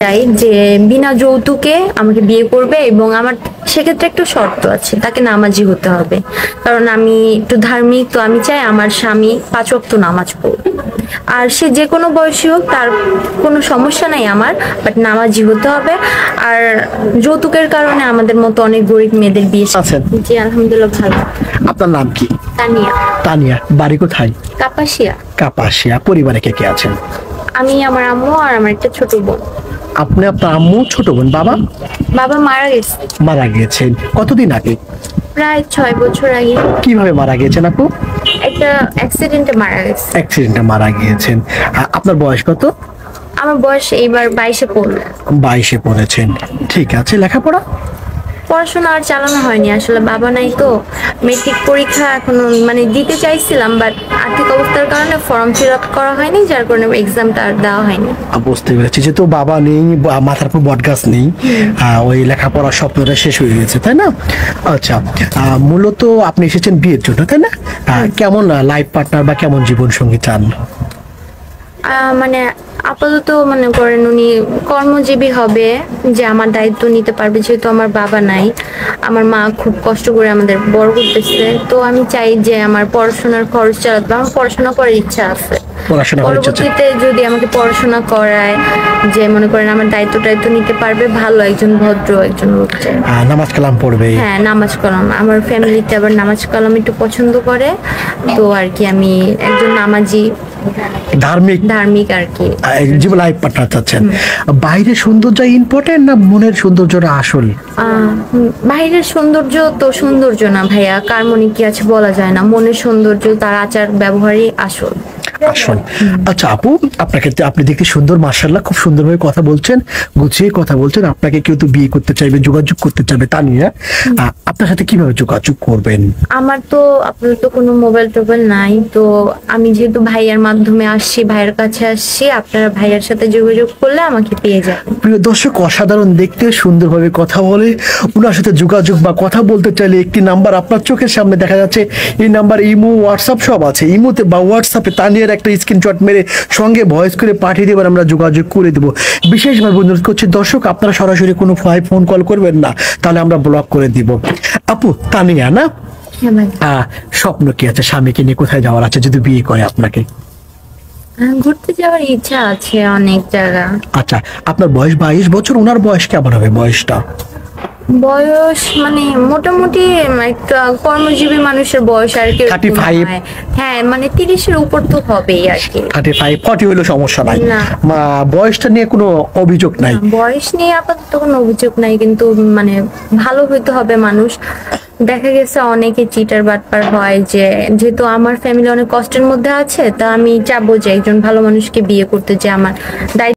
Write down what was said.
চাই যে বিনা যৌতুকে আমাকে বিয়ে করবে, এবং আমার সেক্ষেত্রে একটু শর্ত আছে, তাকে নামাজি হতে হবে। কারণ আমি একটু ধার্মিক, তো আমি চাই আমার স্বামী 5 ওয়াক্ত নামাজ পড়বে। আর সে যে কোনো বয়সী হোক, তার কোনো সমস্যা নাই আমার, বাট নামাজি হতে হবে। আর যৌতুকের কারণে আমাদের মতো অনেক গরিব মেয়েদের বিয়ে আছেন? জি আলহামদুলিল্লাহ ভালো। আপনার নাম কি? তানিয়া। তানিয়া, বাড়ি কোথায়? কাপাসিয়া। কাপাসিয়া। পরিবারে কে কে আছেন? আমি, আমার আম্মু আর আমার একটা ছোট বোন। আপনি, আপনার আম্মু, ছোট বোন। বাবা বাবা মারা গেছে মারা গিয়েছেন কতদিন আগে? প্রায় 6 বছর আগে। কিভাবে মারা গিয়েছেন আপু? একটা অ্যাক্সিডেন্টে মারা গেছে। অ্যাক্সিডেন্টে মারা গিয়েছেন। আপনার বয়স কত? আমার বয়স এইবার 22-এ পড়লো। 22-এ পড়েছেন। ঠিক আছে। লেখাপড়া? পড়াশোনা আর চালানো হয়নি, আসলে বাবা নাই তো। মেট্রিক পরীক্ষা এখনো মানে দিতে চাইছিলাম, বাট আর্থিক অবস্থার কারণে ফর্ম ফিল আপ করা হয়নি, যার কারণে এক্সামটা আর দেওয়া হয়নি। বুঝতে পেরেছি, যেহেতু বাবা নেই, মাথার উপর বটগাছ নেই, ওই লেখাপড়ার স্বপ্নটা শেষ হয়ে গেছে, তাই না? আচ্ছা, মূলত আপনি এসেছেন বিয়ের জন্য, তাই না? কেমন লাইফ পার্টনার বা কেমন জীবন সঙ্গী চান? মানে আপাতত মনে করেন উনি কর্মজীবী হবে, যে আমার দায়িত্ব নিতে পারবে, যেহেতু আমার বাবা নাই। আমার মা খুব কষ্ট করে আমাদের বড় করতেছে, তো আমি চাই যে আমার পড়াশোনার খরচ চালাতে। আমার পড়াশোনা করার ইচ্ছা আছে, পড়াশোনা করার ইচ্ছা আছে। পরবর্তীতে যদি আমাকে পড়াশোনা করায়, যে মনে করেন আমার দায়িত্ব নিতে পারবে, ভালো একজন ভদ্র একজন লোক চাই। নামাজ কালাম পড়বে? হ্যাঁ, নামাজ কালাম। আমার ফ্যামিলিতে আবার নামাজ কালাম একটু পছন্দ করে, তো আর কি আমি একজন নামাজি ধার্মিক আর কি জীবন লাইফ পার্টনার চাচ্ছেন। বাইরের সৌন্দর্য ইম্পর্টেন্ট না মনের সৌন্দর্যটা আসল? বাইরের সৌন্দর্য তো সৌন্দর্য না ভাইয়া, কার মনে কি আছে বলা যায় না। মনের সৌন্দর্য, তার আচার ব্যবহারই আসল। আসল। আচ্ছা আপু, আপনাকে আপনি দেখতে সুন্দর, মাশাআল্লাহ, খুব সুন্দরভাবে কথা বলছেন, গুছিয়ে কথা বলছেন। আপনাকে কেউ তো বিয়ে করতে চাইবে, যোগাযোগ করতে চাইবে, তা নিয়ে আপনার সাথে কিভাবে যোগাযোগ করবেন? আমার তো আপাতত কোনো মোবাইল টোবাইল নাই, তো আমি যেহেতু ভাইয়ার মাধ্যমে আসছি, ভাইয়ের কাছে আসছি, আপনারা ভাইয়ার সাথে যোগাযোগ করলে আমাকে পেয়ে যাবেন। প্রিয় দর্শক, অসাধারণ দেখতে, সুন্দরভাবে কথা বলে। ওনার সাথে যোগাযোগ বা কথা বলতে চাইলে একটি নাম্বার আপনার চোখের সামনে দেখা যাচ্ছে। এই নাম্বার ইমো, হোয়াটসঅ্যাপ সব আছে। ইমোতে বা হোয়াটসঅ্যাপে তানিয়ার একটা স্ক্রিনশট মেরে সঙ্গে ভয়েস করে পাঠিয়ে দেবেন, আমরা যোগাযোগ করে দেবো। বিশেষভাবে অনুরোধ করছি দর্শক, আপনারা সরাসরি কোনো ফোন কল করবেন না, তাহলে আমরা ব্লক করে দিব। আপু, তানিয়া না? স্বপ্ন কি আছে? স্বামীকে নিয়ে কোথায় যাওয়ার আছে যদি বিয়ে করে আপনাকে? ঘুরতে যাওয়ার ইচ্ছা আছে অনেক জায়গা। আচ্ছা, আপনার বয়স 22 বছর, ওনার বয়স কেমন হবে? বয়সটা বয়স মানে মোটামুটি একটা কর্মজীবী মানুষের বয়স আর কি। 35? হ্যাঁ, মানে 30-এর উপর তো হবেই আর কি। 35 40 হইলো সমস্যা নাই। না, বয়সটা নিয়ে কোনো অভিযোগ নাই? বয়স নিয়ে আপাতত কোনো অভিযোগ নাই, কিন্তু মানে ভালো হইতে হবে মানুষ। দেখা গেছে অনেকে চিটার বাটপার হয়, যে যেহেতু আমার ফ্যামিলি অনেক কষ্টের মধ্যে আছে, তা আমি চাবো যে একজন ভালো মানুষকে বিয়ে করতে, যে আমার দায়িত্ব